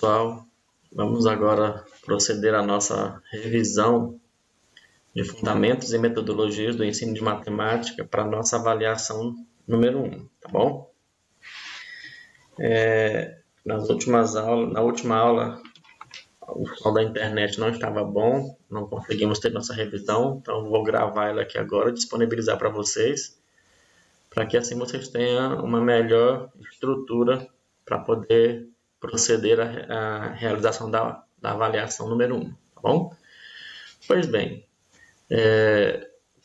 pessoal, vamos agora proceder à nossa revisão de fundamentos e metodologias do ensino de matemática para a nossa avaliação número 1, tá bom? Na última aula, o som da internet não estava bom, não conseguimos ter nossa revisão, então vou gravar ela aqui agora e disponibilizar para vocês, para que assim vocês tenham uma melhor estrutura para poder proceder à realização da avaliação número 1, tá bom? Pois bem,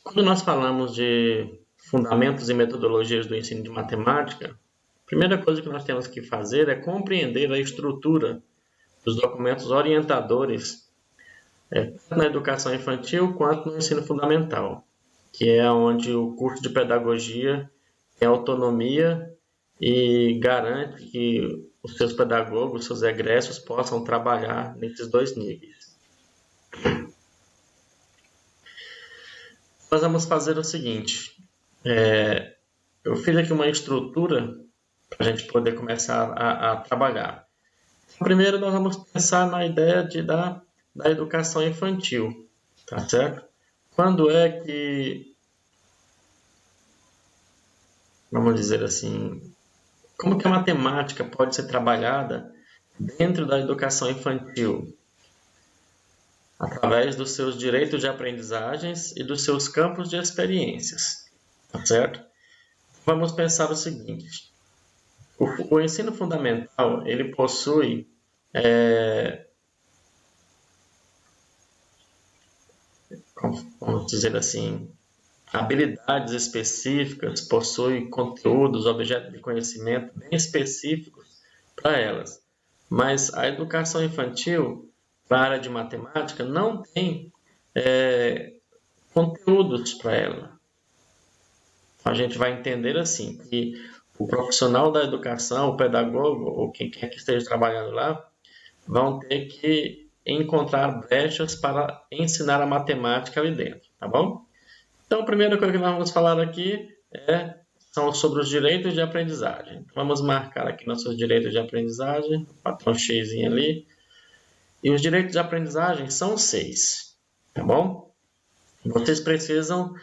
quando nós falamos de fundamentos e metodologias do ensino de matemática, a primeira coisa que nós temos que fazer é compreender a estrutura dos documentos orientadores, tanto na educação infantil quanto no ensino fundamental, que é onde o curso de pedagogia tem autonomia e garante que os seus pedagogos, seus egressos, possam trabalhar nesses dois níveis. Nós vamos fazer o seguinte, eu fiz aqui uma estrutura para a gente poder começar a trabalhar. Primeiro nós vamos pensar na ideia da educação infantil, tá certo? Quando é que, vamos dizer assim, como que a matemática pode ser trabalhada dentro da educação infantil? Através dos seus direitos de aprendizagens e dos seus campos de experiências, tá certo? Vamos pensar o seguinte, o ensino fundamental, ele possui vamos dizer assim, habilidades específicas, possui conteúdos, objetos de conhecimento bem específicos para elas. Mas a educação infantil, para a área de matemática, não tem conteúdos para ela. A gente vai entender assim, que o profissional da educação, o pedagogo, ou quem quer que esteja trabalhando lá, vão ter que encontrar brechas para ensinar a matemática ali dentro, tá bom? Então, a primeira coisa que nós vamos falar aqui são sobre os direitos de aprendizagem. Então, vamos marcar aqui nossos direitos de aprendizagem, patrão X ali. E os direitos de aprendizagem são 6, tá bom? Vocês precisam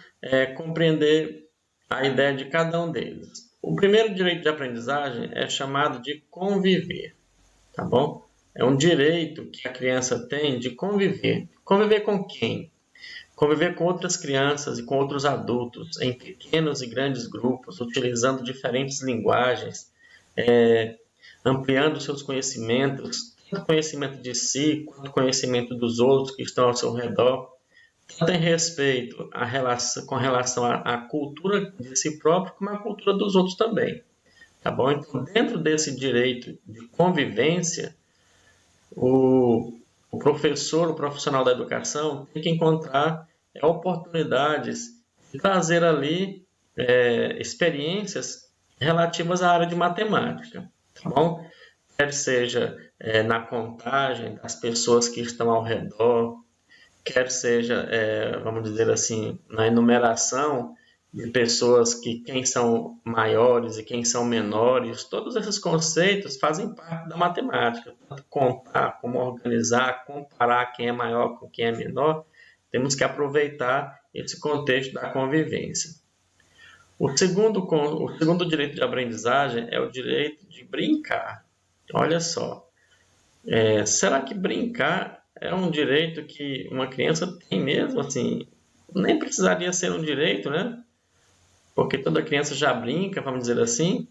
compreender a ideia de cada um deles. O primeiro direito de aprendizagem é chamado de conviver, tá bom? É um direito que a criança tem de conviver. Conviver com quem? Conviver com outras crianças e com outros adultos, em pequenos e grandes grupos, utilizando diferentes linguagens, ampliando seus conhecimentos, tanto conhecimento de si, quanto conhecimento dos outros que estão ao seu redor, tanto em respeito com relação à cultura de si próprio, como à cultura dos outros também. Tá bom? Então, dentro desse direito de convivência, o professor, o profissional da educação, tem que encontrar oportunidades de trazer ali experiências relativas à área de matemática, tá bom? Quer seja na contagem das pessoas que estão ao redor, quer seja, vamos dizer assim, na enumeração de pessoas quem são maiores e quem são menores, todos esses conceitos fazem parte da matemática. Tanto contar, como organizar, comparar quem é maior com quem é menor, temos que aproveitar esse contexto da convivência. O segundo direito de aprendizagem é o direito de brincar. Olha só, será que brincar é um direito que uma criança tem mesmo? Assim, nem precisaria ser um direito, né? Porque toda criança já brinca, vamos dizer assim,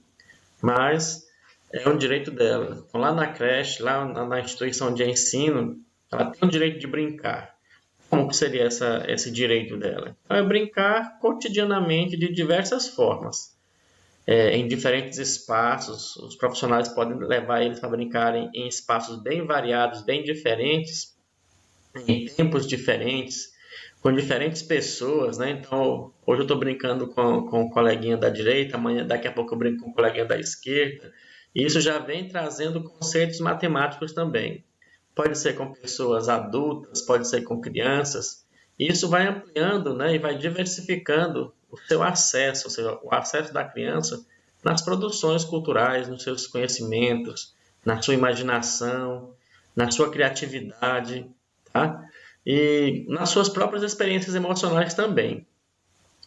mas é um direito dela. Então, lá na creche, lá na instituição de ensino, ela tem o direito de brincar. Como que seria esse direito dela? Então, é brincar cotidianamente de diversas formas. Em diferentes espaços, os profissionais podem levar eles para brincarem em espaços bem variados, bem diferentes, em tempos diferentes, com diferentes pessoas, né? Então, hoje eu estou brincando com um coleguinha da direita, amanhã, daqui a pouco eu brinco com um coleguinha da esquerda. E isso já vem trazendo conceitos matemáticos também. Pode ser com pessoas adultas, pode ser com crianças. E isso vai ampliando, né? E vai diversificando o seu acesso, ou seja, o acesso da criança nas produções culturais, nos seus conhecimentos, na sua imaginação, na sua criatividade, tá? E nas suas próprias experiências emocionais também.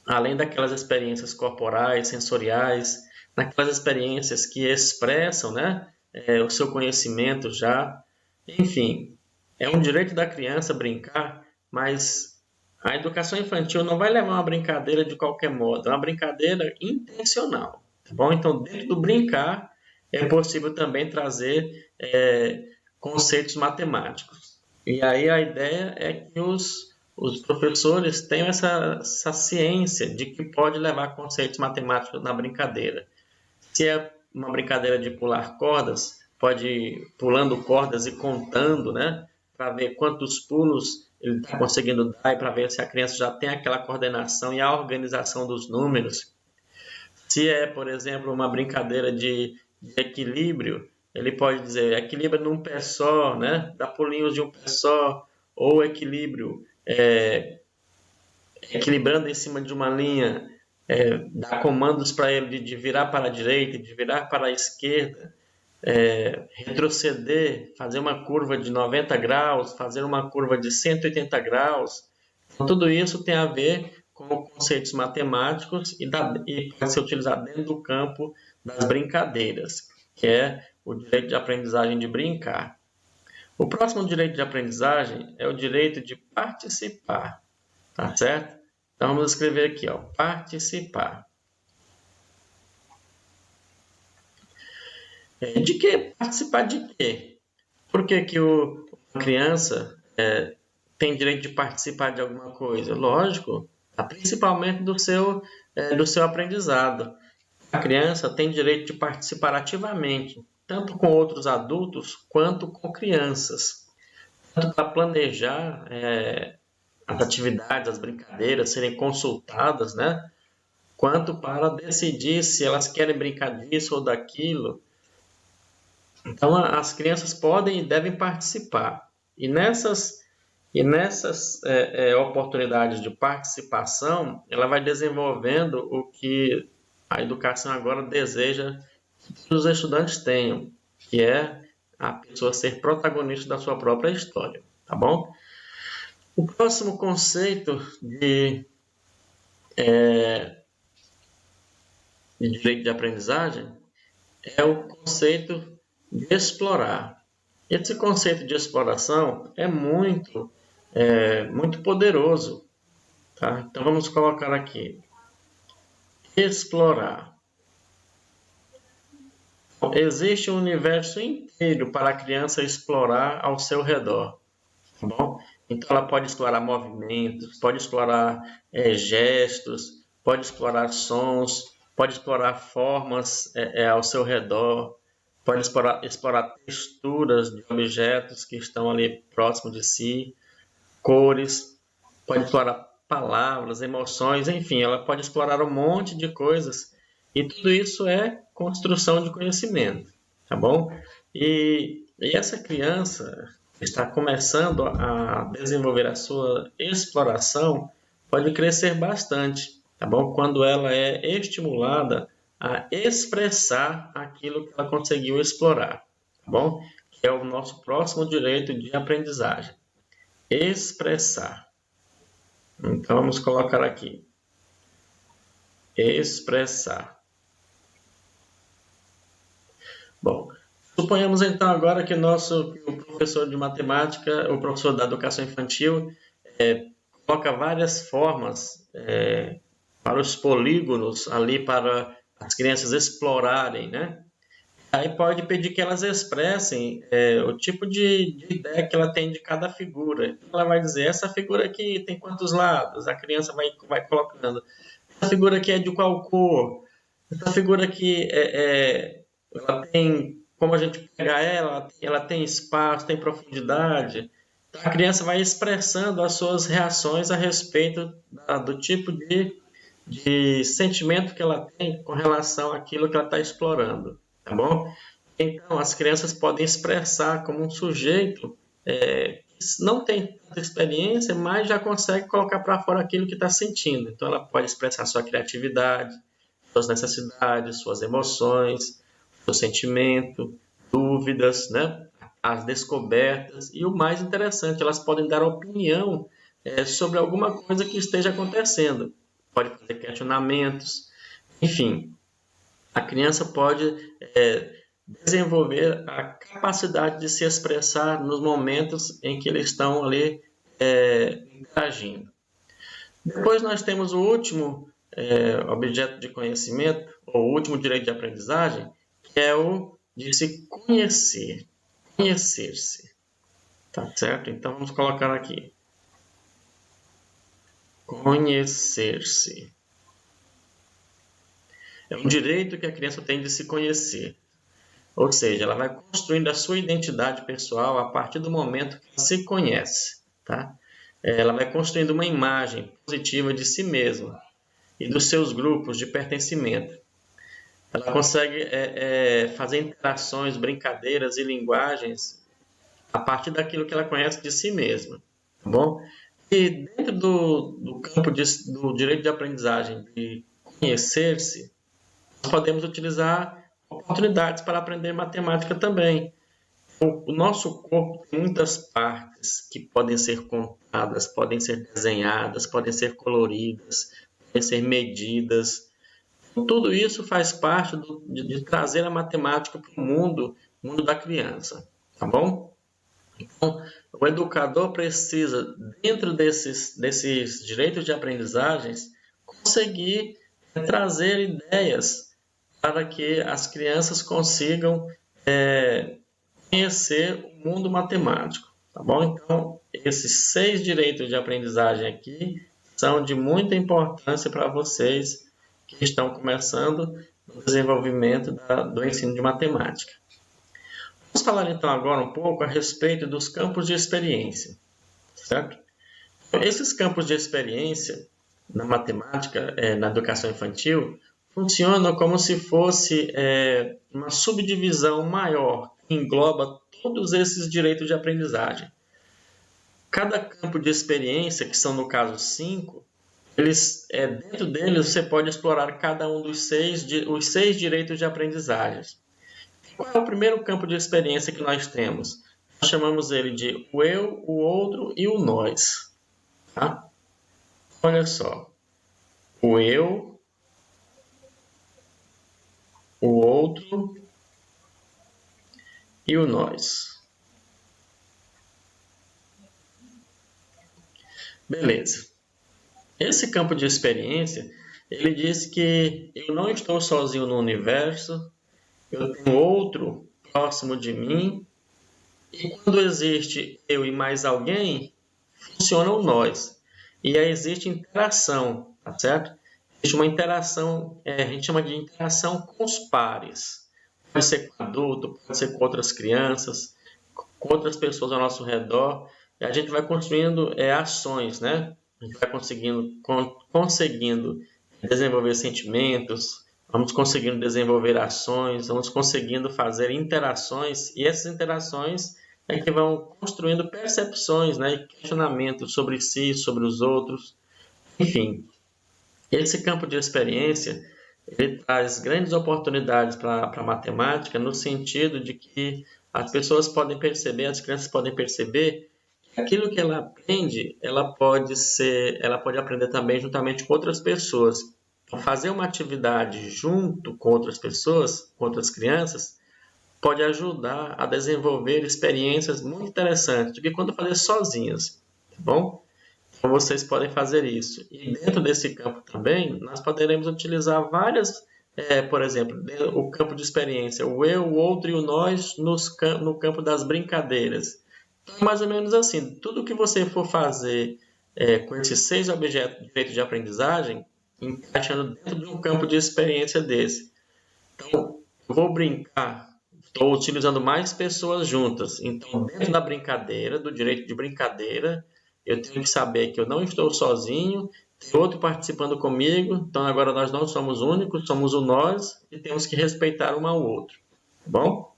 Além daquelas experiências corporais, sensoriais, naquelas experiências que expressam, né, o seu conhecimento já. Enfim, é um direito da criança brincar, mas a educação infantil não vai levar uma brincadeira de qualquer modo, é uma brincadeira intencional, tá bom? Então, dentro do brincar, é possível também trazer conceitos matemáticos. E aí a ideia é que os professores tenham essa ciência de que pode levar conceitos matemáticos na brincadeira. Se é uma brincadeira de pular cordas, pode ir pulando cordas e contando, né? Para ver quantos pulos ele está conseguindo dar e para ver se a criança já tem aquela coordenação e a organização dos números. Se é, por exemplo, uma brincadeira de equilíbrio, ele pode dizer equilíbrio num pé só, né? Dá pulinhos de um pé só, ou equilíbrio equilibrando em cima de uma linha, dar comandos para ele de virar para a direita, de virar para a esquerda, retroceder, fazer uma curva de 90 graus, fazer uma curva de 180 graus. Então, tudo isso tem a ver com conceitos matemáticos e pode ser utilizado dentro do campo das brincadeiras, que é o direito de aprendizagem de brincar. O próximo direito de aprendizagem é o direito de participar, tá certo? Então vamos escrever aqui, ó, participar. De que? Participar de quê? Por que que a criança tem direito de participar de alguma coisa? Lógico, principalmente do seu aprendizado. A criança tem direito de participar ativamente, tanto com outros adultos quanto com crianças. Tanto para planejar as atividades, as brincadeiras, serem consultadas, né? Quanto para decidir se elas querem brincar disso ou daquilo. Então, as crianças podem e devem participar. E nessas oportunidades de participação, ela vai desenvolvendo o que a educação agora deseja que os estudantes tenham, que é a pessoa ser protagonista da sua própria história, tá bom? O próximo conceito de direito de aprendizagem é o conceito de explorar. Esse conceito de exploração é muito poderoso, tá? Então vamos colocar aqui, explorar. Existe um universo inteiro para a criança explorar ao seu redor, tá bom? Então ela pode explorar movimentos, pode explorar gestos, pode explorar sons, pode explorar formas ao seu redor, pode explorar texturas de objetos que estão ali próximo de si, cores, pode explorar palavras, emoções, enfim, ela pode explorar um monte de coisas e tudo isso é construção de conhecimento, tá bom? E essa criança está começando a desenvolver a sua exploração, pode crescer bastante, tá bom? Quando ela é estimulada a expressar aquilo que ela conseguiu explorar, tá bom? Que é o nosso próximo direito de aprendizagem. Expressar. Então, vamos colocar aqui. Expressar. Bom, suponhamos então agora que o professor de matemática, o professor da educação infantil, coloca várias formas para os polígonos ali para as crianças explorarem, né? Aí pode pedir que elas expressem o tipo de ideia que ela tem de cada figura. Ela vai dizer, essa figura aqui tem quantos lados? A criança vai colocando. Essa figura aqui é de qual cor? Essa figura aqui ela tem, como a gente pega ela tem espaço, tem profundidade. Então, a criança vai expressando as suas reações a respeito do tipo de sentimento que ela tem com relação àquilo que ela está explorando, tá bom? Então, as crianças podem expressar como um sujeito que não tem tanta experiência, mas já consegue colocar para fora aquilo que está sentindo. Então, ela pode expressar sua criatividade, suas necessidades, suas emoções, seu sentimento, dúvidas, né? As descobertas e o mais interessante, elas podem dar opinião sobre alguma coisa que esteja acontecendo. Pode fazer questionamentos, enfim. A criança pode desenvolver a capacidade de se expressar nos momentos em que eles estão ali interagindo. Depois nós temos o último objeto de conhecimento, ou o último direito de aprendizagem, que é o de se conhecer, conhecer-se. Tá certo? Então vamos colocar aqui. Conhecer-se. É um direito que a criança tem de se conhecer. Ou seja, ela vai construindo a sua identidade pessoal a partir do momento que ela se conhece. Tá? Ela vai construindo uma imagem positiva de si mesma e dos seus grupos de pertencimento. Ela consegue fazer interações, brincadeiras e linguagens a partir daquilo que ela conhece de si mesma. Tá bom? E dentro do campo do direito de aprendizagem de conhecer-se, nós podemos utilizar oportunidades para aprender matemática também. O nosso corpo tem muitas partes que podem ser contadas, podem ser desenhadas, podem ser coloridas, podem ser medidas. Tudo isso faz parte de trazer a matemática para o mundo da criança, tá bom? Então, o educador precisa, dentro desses direitos de aprendizagens, conseguir trazer ideias para que as crianças consigam conhecer o mundo matemático, tá bom? Então, esses 6 direitos de aprendizagem aqui são de muita importância para vocês que estão começando no desenvolvimento do ensino de matemática. Vamos falar então agora um pouco a respeito dos campos de experiência, certo? Esses campos de experiência na matemática, na educação infantil, funcionam como se fosse uma subdivisão maior que engloba todos esses direitos de aprendizagem. Cada campo de experiência, que são no caso 5, dentro deles você pode explorar cada um dos 6 direitos de aprendizagem. Qual é o primeiro campo de experiência que nós temos? Nós chamamos ele de o eu, o outro e o nós. Tá? Olha só. O eu, o outro e o nós. Beleza. Esse campo de experiência, ele diz que eu não estou sozinho no universo, eu tenho outro próximo de mim, e quando existe eu e mais alguém, funciona o nós. E aí existe interação, tá certo? Existe uma interação, a gente chama de interação com os pares. Pode ser com adulto, pode ser com outras crianças, com outras pessoas ao nosso redor. E a gente vai construindo ações, né? A gente vai conseguindo desenvolver sentimentos, vamos conseguindo desenvolver ações, vamos conseguindo fazer interações, e essas interações é que vão construindo percepções, né, e questionamentos sobre si, sobre os outros. Enfim, esse campo de experiência ele traz grandes oportunidades para a matemática, no sentido de que as pessoas podem perceber, as crianças podem perceber que aquilo que ela aprende, ela pode aprender também juntamente com outras pessoas. Fazer uma atividade junto com outras pessoas, com outras crianças, pode ajudar a desenvolver experiências muito interessantes do que quando fazer sozinhas, tá bom? Então vocês podem fazer isso. E dentro desse campo também, nós poderemos utilizar várias, por exemplo, o campo de experiência, o eu, o outro e o nós no campo das brincadeiras. Então, mais ou menos assim, tudo que você for fazer com esses 6 objetos de direito de aprendizagem, encaixando dentro de um campo de experiência desse. Então, eu vou brincar, estou utilizando mais pessoas juntas. Então, dentro da brincadeira, do direito de brincadeira, eu tenho que saber que eu não estou sozinho, tem outro participando comigo, então agora nós não somos únicos, somos o nós e temos que respeitar um ao outro. Tá bom?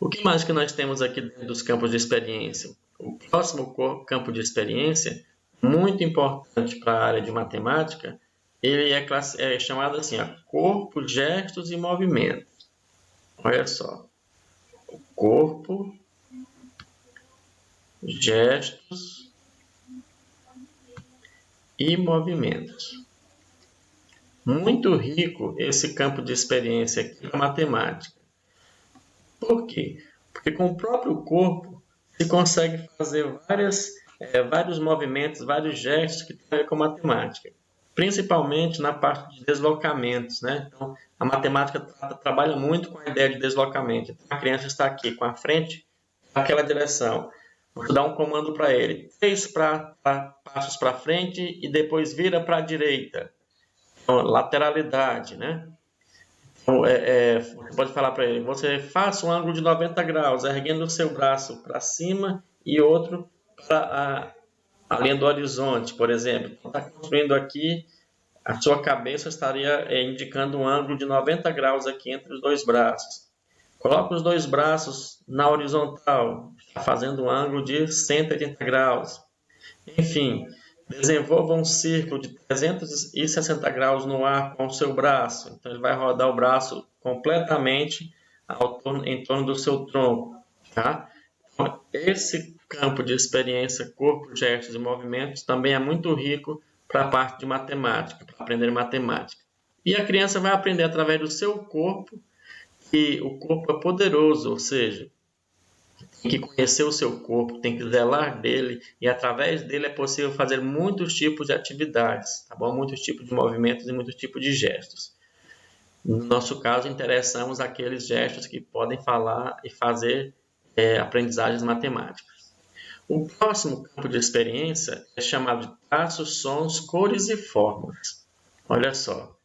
O que mais que nós temos aqui dentro dos campos de experiência? O próximo campo de experiência, muito importante para a área de matemática, ele é chamado assim, corpo, gestos e movimentos. Olha só. corpo, gestos e movimentos. Muito rico esse campo de experiência aqui na matemática. Por quê? Porque com o próprio corpo se consegue fazer vários movimentos, vários gestos que tem a ver com matemática. Principalmente na parte de deslocamentos, né? Então, a matemática trabalha muito com a ideia de deslocamento. Então, a criança está aqui com a frente naquela direção. Vou dar um comando para ele. 3 passos para frente e depois vira para a direita. Então, lateralidade, né? Então, você pode falar para ele, você faça um ângulo de 90 graus, erguendo o seu braço para cima e outro para a linha do horizonte, por exemplo. Então, está construindo aqui, a sua cabeça estaria indicando um ângulo de 90 graus aqui entre os dois braços. Coloca os dois braços na horizontal, está fazendo um ângulo de 180 graus. Enfim, desenvolva um círculo de 360 graus no ar com o seu braço. Então, ele vai rodar o braço completamente em torno do seu tronco. Tá? Então, esse campo de experiência, corpo, gestos e movimentos, também é muito rico para a parte de matemática, para aprender matemática. E a criança vai aprender através do seu corpo, que o corpo é poderoso, ou seja, tem que conhecer o seu corpo, tem que zelar dele e através dele é possível fazer muitos tipos de atividades, tá bom? Muitos tipos de movimentos e muitos tipos de gestos. No nosso caso, interessamos aqueles gestos que podem falar e fazer aprendizagens matemáticas. O próximo campo de experiência é chamado de traços, sons, cores e formas. Olha só,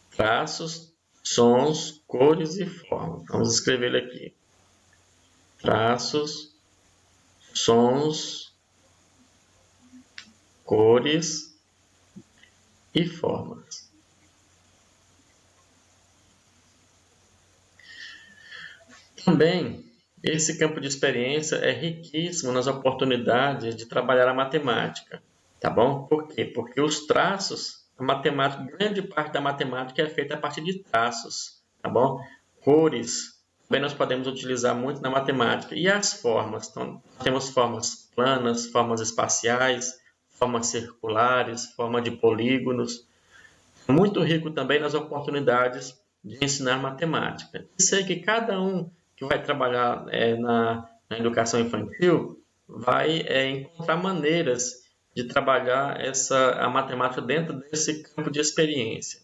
traços, sons, cores e formas. Vamos escrever ele aqui. Traços, sons, cores e formas. Também, esse campo de experiência é riquíssimo nas oportunidades de trabalhar a matemática, tá bom? Por quê? Porque os traços, a matemática, grande parte da matemática é feita a partir de traços, tá bom? Cores, também nós podemos utilizar muito na matemática. E as formas? Então, temos formas planas, formas espaciais, formas circulares, forma de polígonos. Muito rico também nas oportunidades de ensinar matemática. E sei que cada um que vai trabalhar na educação infantil vai encontrar maneiras de trabalhar a matemática dentro desse campo de experiência.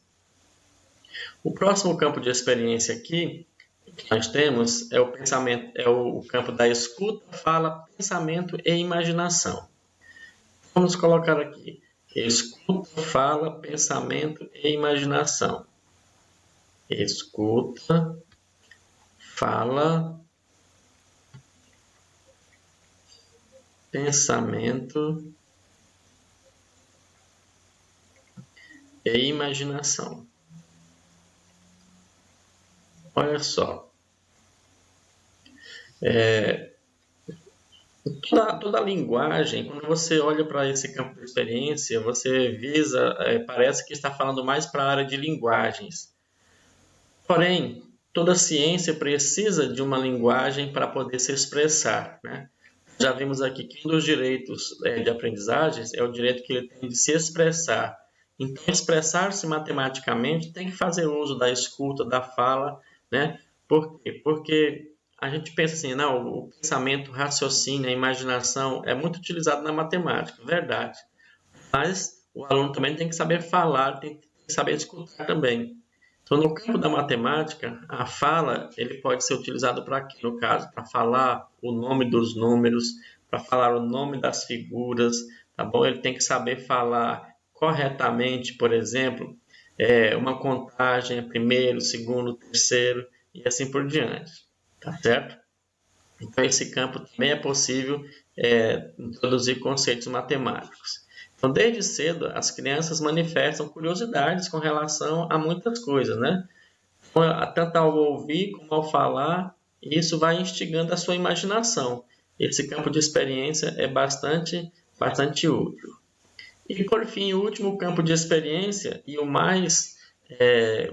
O próximo campo de experiência aqui que nós temos é o pensamento, é o campo da escuta, fala, pensamento e imaginação. Vamos colocar aqui: escuta, fala, pensamento e imaginação. Escuta, fala, pensamento e imaginação. Olha só. Toda a linguagem, quando você olha para esse campo de experiência, você parece que está falando mais para a área de linguagens. Porém, toda ciência precisa de uma linguagem para poder se expressar, né? Já vimos aqui que um dos direitos de aprendizagens é o direito que ele tem de se expressar. Então, expressar-se matematicamente tem que fazer uso da escuta, da fala, né? Por quê? Porque a gente pensa assim, não, o pensamento, o raciocínio, a imaginação é muito utilizado na matemática, verdade. Mas o aluno também tem que saber falar, tem que saber escutar também. Então, no campo da matemática, a fala ele pode ser utilizado para quê? No caso, para falar o nome dos números, para falar o nome das figuras, tá bom? Ele tem que saber falar corretamente, por exemplo, uma contagem, primeiro, segundo, terceiro e assim por diante, tá certo? Então, esse campo também é possível introduzir conceitos matemáticos. Então, desde cedo, as crianças manifestam curiosidades com relação a muitas coisas, né? Tanto ao ouvir como ao falar, isso vai instigando a sua imaginação. Esse campo de experiência é bastante útil. E, por fim, o último campo de experiência, e o mais,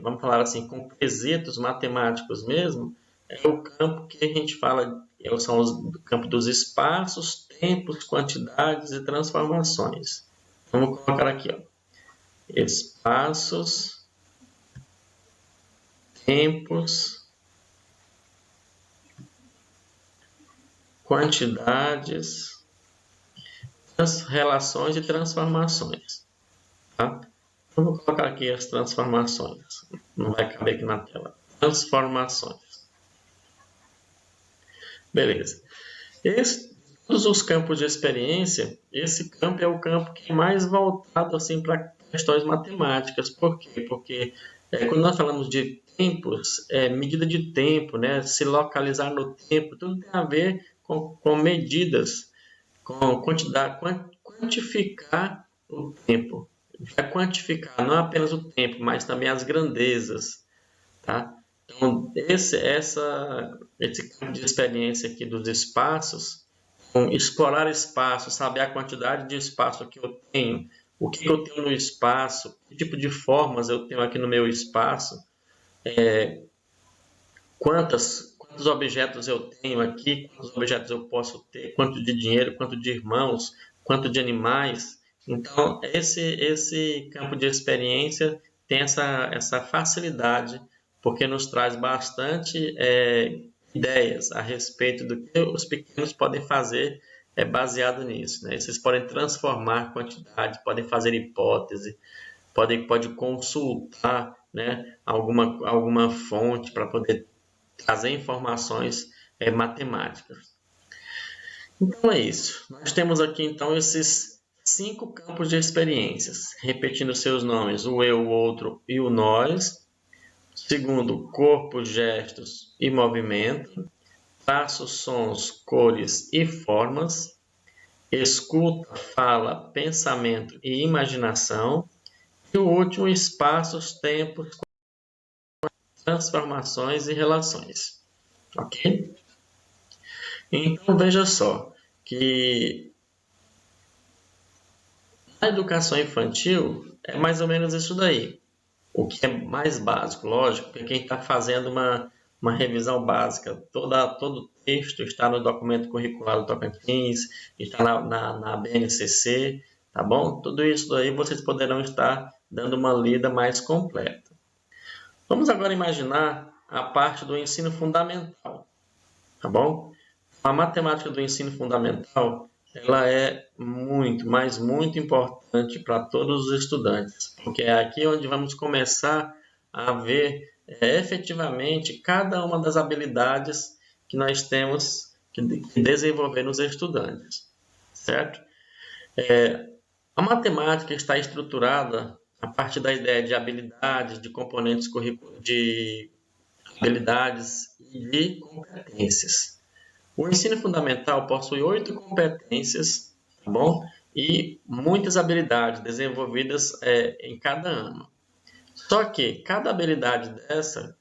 vamos falar assim, com quesitos matemáticos mesmo, é o campo que a gente fala, são os campos dos espaços, tempos, quantidades e transformações. Vamos colocar aqui, ó, espaços, tempos, quantidades, relações e transformações. Tá? Então, vou colocar aqui as transformações. Não vai caber aqui na tela. Transformações. Beleza. Todos os campos de experiência, esse campo é o campo que é mais voltado assim, para questões matemáticas. Por quê? Porque quando nós falamos de tempos, medida de tempo, né? Se localizar no tempo, tudo tem a ver com medidas, com quantidade, quantificar o tempo. Vai quantificar não apenas o tempo, mas também as grandezas, tá? Então, esse campo de experiência aqui dos espaços, explorar espaço, saber a quantidade de espaço que eu tenho, o que eu tenho no espaço, que tipo de formas eu tenho aqui no meu espaço, quantos objetos eu tenho aqui, quantos objetos eu posso ter, quanto de dinheiro, quanto de irmãos, quanto de animais. Então, esse campo de experiência tem essa facilidade, porque nos traz bastante ideias a respeito do que os pequenos podem fazer baseado nisso. Né? Vocês podem transformar quantidade, podem fazer hipótese, pode consultar, né, alguma fonte para poder trazer informações matemáticas. Então é isso. Nós temos aqui então esses 5 campos de experiências, repetindo seus nomes: o eu, o outro e o nós. Segundo, corpo, gestos e movimento. Traços, sons, cores e formas. Escuta, fala, pensamento e imaginação. E o último, espaços, tempos, transformações e relações. Ok? Então veja só que a educação infantil é mais ou menos isso daí. O que é mais básico, lógico, porque quem está fazendo uma revisão básica, todo o texto está no documento curricular do Tocantins, está na BNCC, tá bom? Tudo isso daí vocês poderão estar dando uma lida mais completa. Vamos agora imaginar a parte do ensino fundamental, tá bom? A matemática do ensino fundamental, ela é muito, mas muito importante para todos os estudantes, porque é aqui onde vamos começar a ver efetivamente cada uma das habilidades que nós temos que desenvolver nos estudantes, certo? A matemática está estruturada a partir da ideia de habilidades, de componentes curriculares, de habilidades e de competências. O ensino fundamental possui 8 competências, tá bom? E muitas habilidades desenvolvidas em cada ano. Só que cada habilidade dessa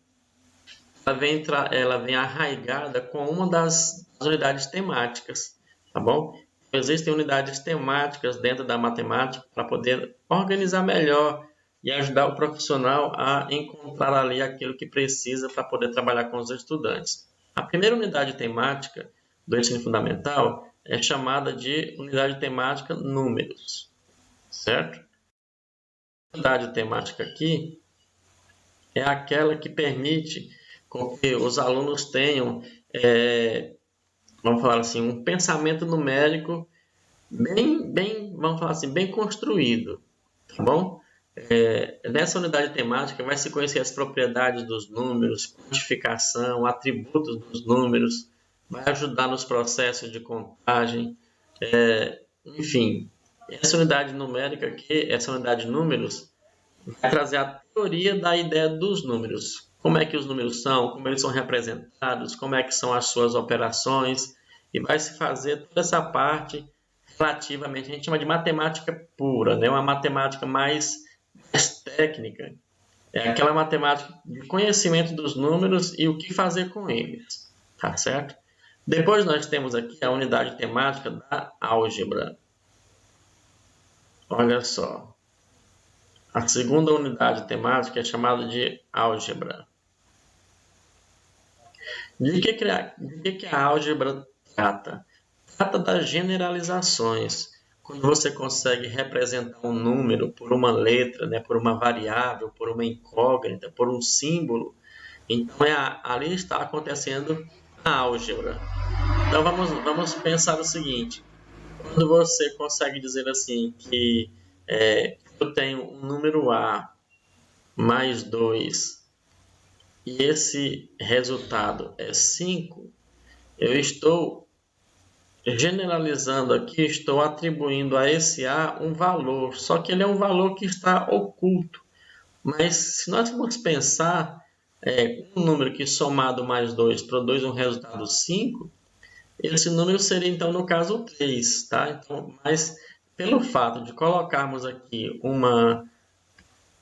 ela vem arraigada com uma das unidades temáticas, tá bom? Existem unidades temáticas dentro da matemática para poder organizar melhor e ajudar o profissional a encontrar ali aquilo que precisa para poder trabalhar com os estudantes. A primeira unidade temática do ensino fundamental é chamada de unidade temática números, certo? A unidade temática aqui é aquela que permite com que os alunos tenham, vamos falar assim, um pensamento numérico vamos falar assim, bem construído, tá bom? Nessa unidade temática vai se conhecer as propriedades dos números, quantificação, atributos dos números, vai ajudar nos processos de contagem, enfim, essa unidade numérica aqui, essa unidade de números, vai trazer a teoria da ideia dos números. Como é que os números são, como eles são representados, como é que são as suas operações, e vai se fazer toda essa parte relativamente, a gente chama de matemática pura, né? Uma matemática mais técnica. É aquela matemática de conhecimento dos números e o que fazer com eles, tá certo? Depois nós temos aqui a unidade temática da álgebra. Olha só. A segunda unidade temática é chamada de álgebra. De que a álgebra trata? Trata das generalizações. Quando você consegue representar um número por uma letra, né, por uma variável, por uma incógnita, por um símbolo, então ali está acontecendo a álgebra. Então vamos pensar o seguinte: quando você consegue dizer assim que eu tenho um número A mais 2 e esse resultado é 5, eu estou generalizando aqui, estou atribuindo a esse A um valor, só que ele é um valor que está oculto. Mas se nós formos pensar, um número que somado mais 2 produz um resultado 5, esse número seria então no caso 3, tá? Então, mas pelo fato de colocarmos aqui uma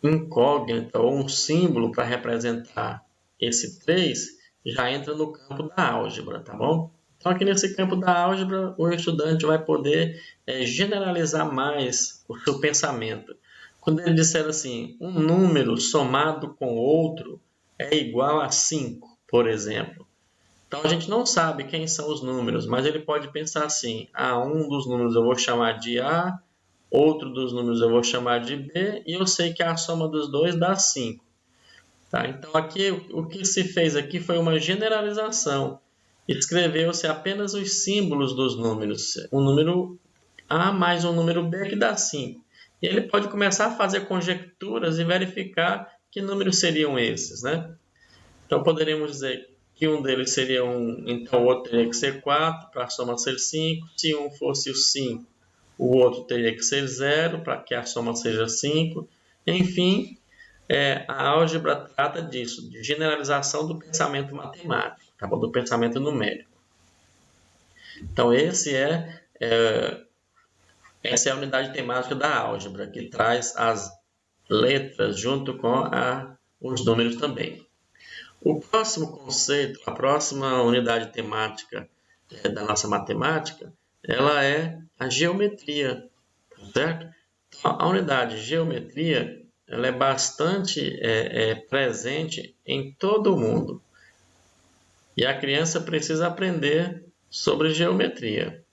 incógnita ou um símbolo para representar esse 3, já entra no campo da álgebra, tá bom? Então, aqui nesse campo da álgebra, o estudante vai poder generalizar mais o seu pensamento. Quando ele disser assim, um número somado com outro é igual a 5, por exemplo. Então, a gente não sabe quem são os números, mas ele pode pensar assim, um dos números eu vou chamar de A, outro dos números eu vou chamar de B, e eu sei que a soma dos dois dá 5. Tá? Então, aqui o que se fez aqui foi uma generalização. Escreveu-se apenas os símbolos dos números. Um número A mais um número B que dá 5. E ele pode começar a fazer conjecturas e verificar que números seriam esses, né? Então, poderíamos dizer que um deles seria 1, então o outro teria que ser 4, para a soma ser 5. Se um fosse o 5, o outro teria que ser 0, para que a soma seja 5. Enfim, a álgebra trata disso, de generalização do pensamento matemático, tá bom? Do pensamento numérico. Então, essa é a unidade temática da álgebra, que traz as letras junto com os números também. O próximo conceito, a próxima unidade temática da nossa matemática, ela é a geometria, certo? A unidade geometria ela é bastante presente em todo o mundo. E a criança precisa aprender sobre geometria.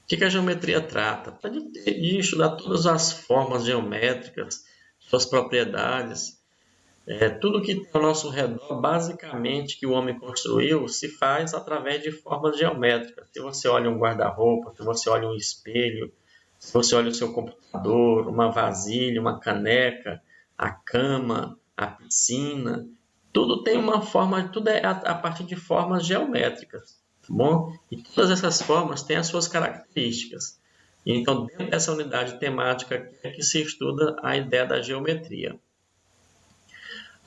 O que a geometria trata? De estudar todas as formas geométricas, suas propriedades. Tudo que tem ao nosso redor, basicamente, que o homem construiu, se faz através de formas geométricas. Se você olha um guarda-roupa, se você olha um espelho, se você olha o seu computador, uma vasilha, uma caneca, a cama, a piscina, tudo tem uma forma, tudo é a partir de formas geométricas, tá bom? E todas essas formas têm as suas características. Então, dentro dessa unidade temática é que se estuda a ideia da geometria.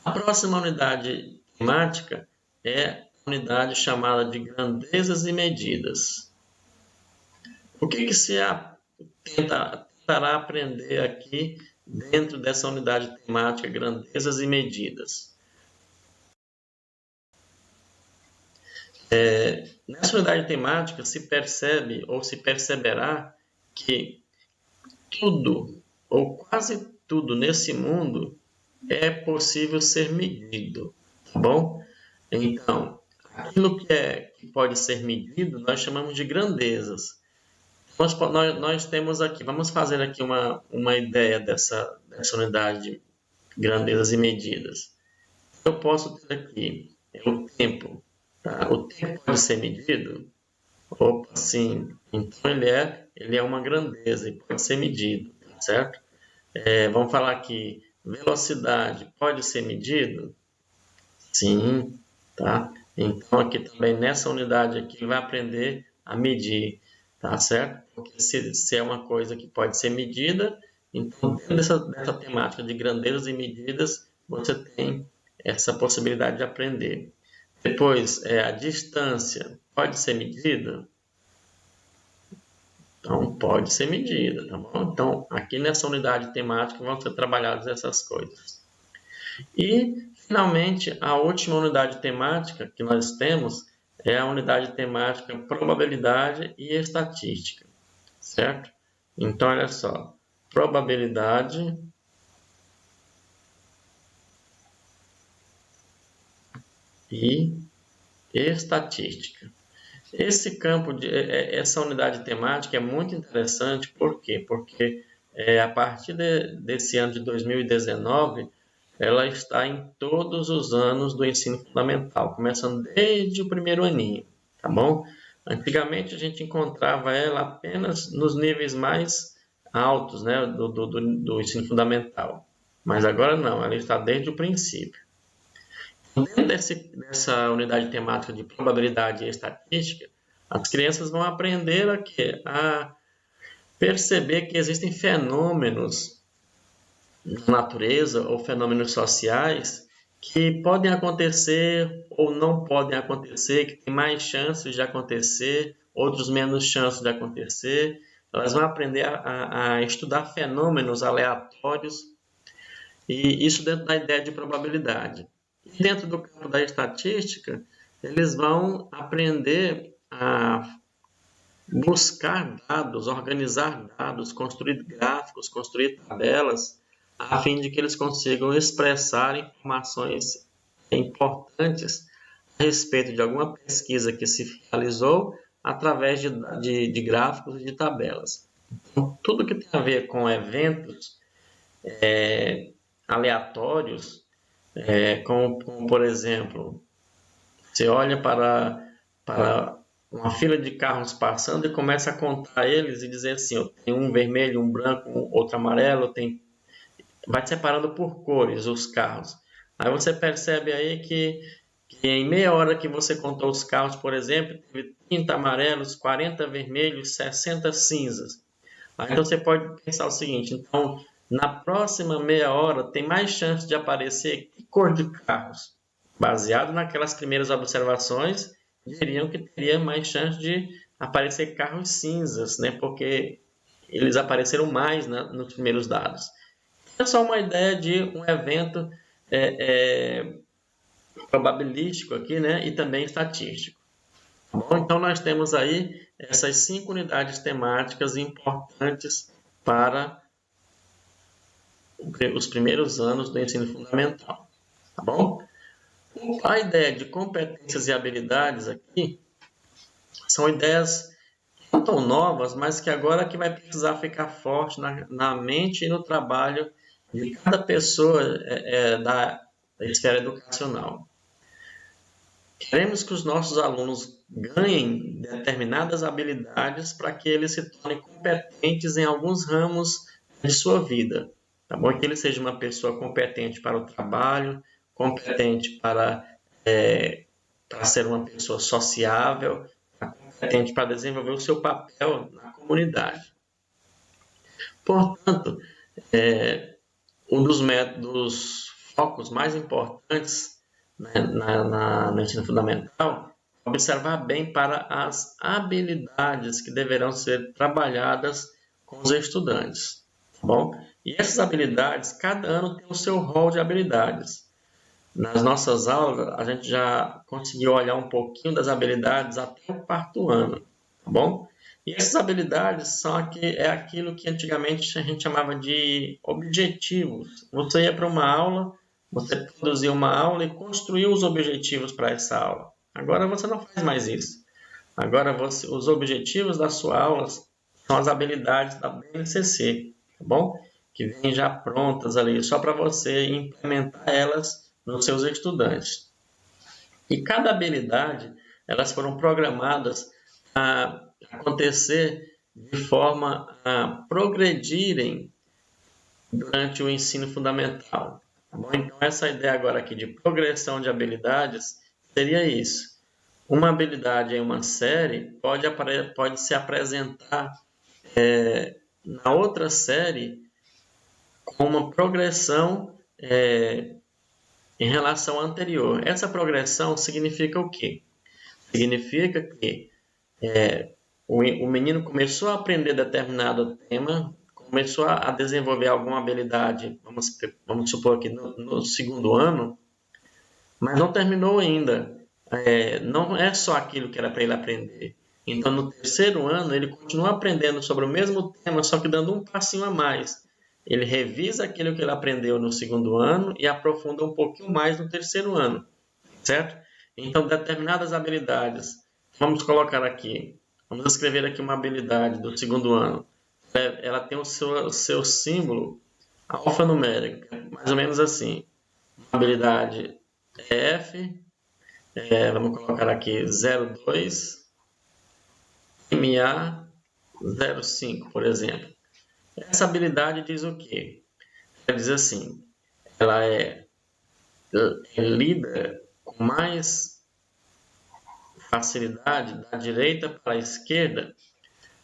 A próxima unidade temática é a unidade chamada de grandezas e medidas. O que se tentará aprender aqui dentro dessa unidade temática, grandezas e medidas? Nessa unidade temática se percebe ou se perceberá que tudo, ou quase tudo nesse mundo é possível ser medido, tá bom? Então, aquilo que pode ser medido, nós chamamos de grandezas. Nós temos aqui, vamos fazer aqui uma ideia dessa unidade de grandezas e medidas. Eu posso ter aqui o tempo. Tá? O tempo pode ser medido? Opa, sim. Então ele é uma grandeza e pode ser medido, certo? Vamos falar aqui, velocidade pode ser medido? Sim, tá? Então aqui também nessa unidade aqui ele vai aprender a medir, tá certo? Porque se é uma coisa que pode ser medida, então dentro dessa temática de grandezas e medidas, você tem essa possibilidade de aprender. Depois, a distância pode ser medida? Então, pode ser medida, tá bom? Então, aqui nessa unidade temática vão ser trabalhadas essas coisas. E, finalmente, a última unidade temática que nós temos é a unidade temática probabilidade e estatística, certo? Então, olha só, probabilidade . e estatística. Esse campo, essa unidade temática é muito interessante, por quê? Porque a partir desse ano de 2019, ela está em todos os anos do ensino fundamental, começando desde o primeiro aninho, tá bom? Antigamente a gente encontrava ela apenas nos níveis mais altos, né, do ensino fundamental, mas agora não, ela está desde o princípio. Dentro dessa unidade temática de probabilidade e estatística, as crianças vão aprender a perceber que existem fenômenos na natureza ou fenômenos sociais que podem acontecer ou não podem acontecer, que tem mais chances de acontecer, outros menos chances de acontecer. Elas vão aprender a estudar fenômenos aleatórios, e isso dentro da ideia de probabilidade. E dentro do campo da estatística, eles vão aprender a buscar dados, organizar dados, construir gráficos, construir tabelas, a fim de que eles consigam expressar informações importantes a respeito de alguma pesquisa que se realizou através de gráficos e de tabelas. Então, tudo que tem a ver com eventos aleatórios, como, por exemplo, você olha para uma fila de carros passando e começa a contar eles e dizer assim, tem um vermelho, um branco, outro amarelo, vai separando por cores os carros. Aí você percebe aí que em meia hora que você contou os carros, por exemplo, teve 30 amarelos, 40 vermelhos, 60 cinzas. Aí então você pode pensar o seguinte, então na próxima meia hora tem mais chance de aparecer que cor de carros? Baseado naquelas primeiras observações, diriam que teria mais chance de aparecer carros cinzas, né? Porque eles apareceram mais nos primeiros dados. É só uma ideia de um evento probabilístico aqui, né? E também estatístico. Bom, então nós temos aí essas 5 unidades temáticas importantes para os primeiros anos do ensino fundamental, tá bom? A ideia de competências e habilidades aqui são ideias não tão novas, mas que agora que vai precisar ficar forte na mente e no trabalho de cada pessoa da esfera educacional. Queremos que os nossos alunos ganhem determinadas habilidades para que eles se tornem competentes em alguns ramos de sua vida. Tá bom? Que ele seja uma pessoa competente para o trabalho, competente para ser uma pessoa sociável, competente para desenvolver o seu papel na comunidade. Portanto, um dos focos mais importantes, né, no ensino fundamental é observar bem para as habilidades que deverão ser trabalhadas com os estudantes. Tá bom? E essas habilidades, cada ano tem o seu rol de habilidades. Nas nossas aulas, a gente já conseguiu olhar um pouquinho das habilidades até o 4º ano, tá bom? E essas habilidades é aquilo que antigamente a gente chamava de objetivos. Você ia para uma aula, você produzia uma aula e construía os objetivos para essa aula. Agora você não faz mais isso. Agora os objetivos da sua aula são as habilidades da BNCC, tá bom? Que vêm já prontas ali, só para você implementar elas nos seus estudantes. E cada habilidade, elas foram programadas a acontecer de forma a progredirem durante o ensino fundamental. Tá bom? Então, essa ideia agora aqui de progressão de habilidades seria isso. Uma habilidade em uma série pode se apresentar na outra série com uma progressão em relação à anterior. Essa progressão significa o quê? Significa que o menino começou a aprender determinado tema, começou a desenvolver alguma habilidade, vamos supor aqui no 2º ano, mas não terminou ainda. Não é só aquilo que era para ele aprender. Então, no 3º ano, ele continua aprendendo sobre o mesmo tema, só que dando um passinho a mais. Ele revisa aquilo que ele aprendeu no 2º ano e aprofunda um pouquinho mais no 3º ano, certo? Então, determinadas habilidades, vamos colocar aqui, vamos escrever aqui uma habilidade do segundo ano. Ela tem o seu símbolo alfanumérico, mais ou menos assim. Uma habilidade F, vamos colocar aqui 02, MA 05, por exemplo. Essa habilidade diz o quê? Ela diz assim, ela é lida com mais facilidade da direita para a esquerda.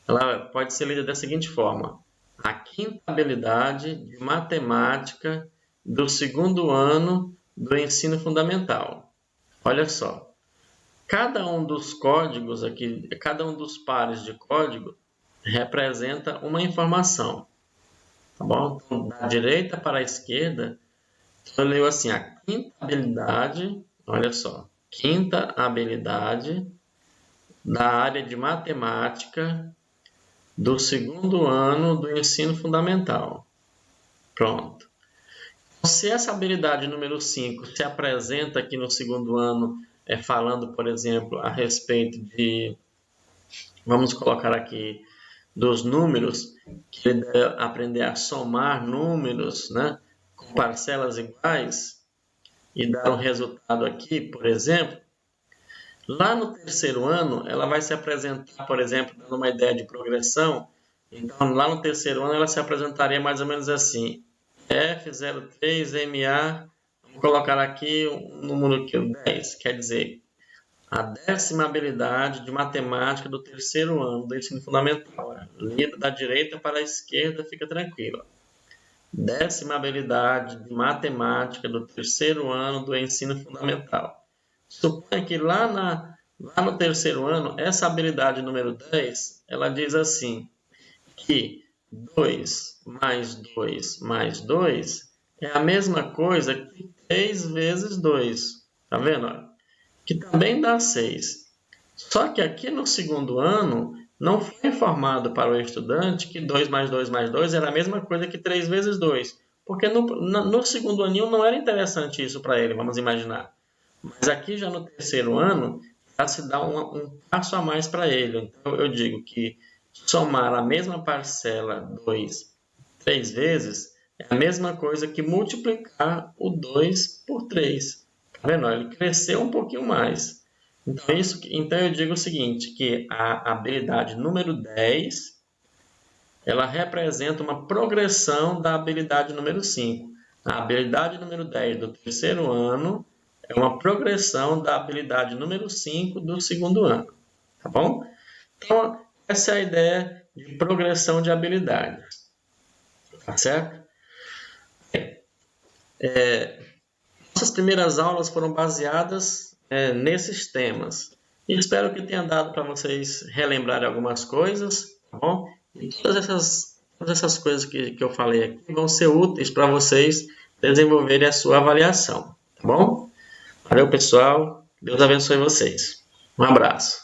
Ela pode ser lida da seguinte forma: a quinta habilidade de matemática do segundo ano do ensino fundamental. Olha só, cada um dos códigos aqui, cada um dos pares de código representa uma informação, tá bom? Então, da direita para a esquerda, eu leio assim, a quinta habilidade, olha só, quinta habilidade da área de matemática do segundo ano do ensino fundamental. Pronto. Se essa habilidade número 5 se apresenta aqui no segundo ano, falando, por exemplo, a respeito de, vamos colocar aqui, dos números, que ele deve aprender a somar números, né, com parcelas iguais, e dar um resultado aqui, por exemplo, lá no terceiro ano, ela vai se apresentar, por exemplo, dando uma ideia de progressão. Então, lá no terceiro ano, ela se apresentaria mais ou menos assim. F03MA, vamos colocar aqui um número aqui, 10, quer dizer, a 10ª habilidade de matemática do terceiro ano do ensino fundamental. Lida da direita para a esquerda, fica tranquilo. 10ª habilidade de matemática do terceiro ano do ensino fundamental. Suponha que lá no terceiro ano, essa habilidade número 10, ela diz assim, que 2 mais 2 mais 2 é a mesma coisa que 3 vezes 2. Tá vendo? Que também dá 6. Só que aqui no segundo ano, não foi informado para o estudante que 2 mais 2 mais 2 era a mesma coisa que 3 vezes 2. Porque no segundo aninho não era interessante isso para ele, vamos imaginar. Mas aqui já no terceiro ano, já se dá um passo a mais para ele. Então eu digo que somar a mesma parcela 2 3 vezes é a mesma coisa que multiplicar o 2 por 3. Tá vendo? Ele cresceu um pouquinho mais. Então eu digo o seguinte, que a habilidade número 10, ela representa uma progressão da habilidade número 5. A habilidade número 10 do terceiro ano é uma progressão da habilidade número 5 do segundo ano. Tá bom? Então, essa é a ideia de progressão de habilidades. Tá certo? Nossas primeiras aulas foram baseadas nesses temas. E espero que tenha dado para vocês relembrarem algumas coisas, tá bom? E todas essas coisas que eu falei aqui vão ser úteis para vocês desenvolverem a sua avaliação, tá bom? Valeu, pessoal. Deus abençoe vocês. Um abraço.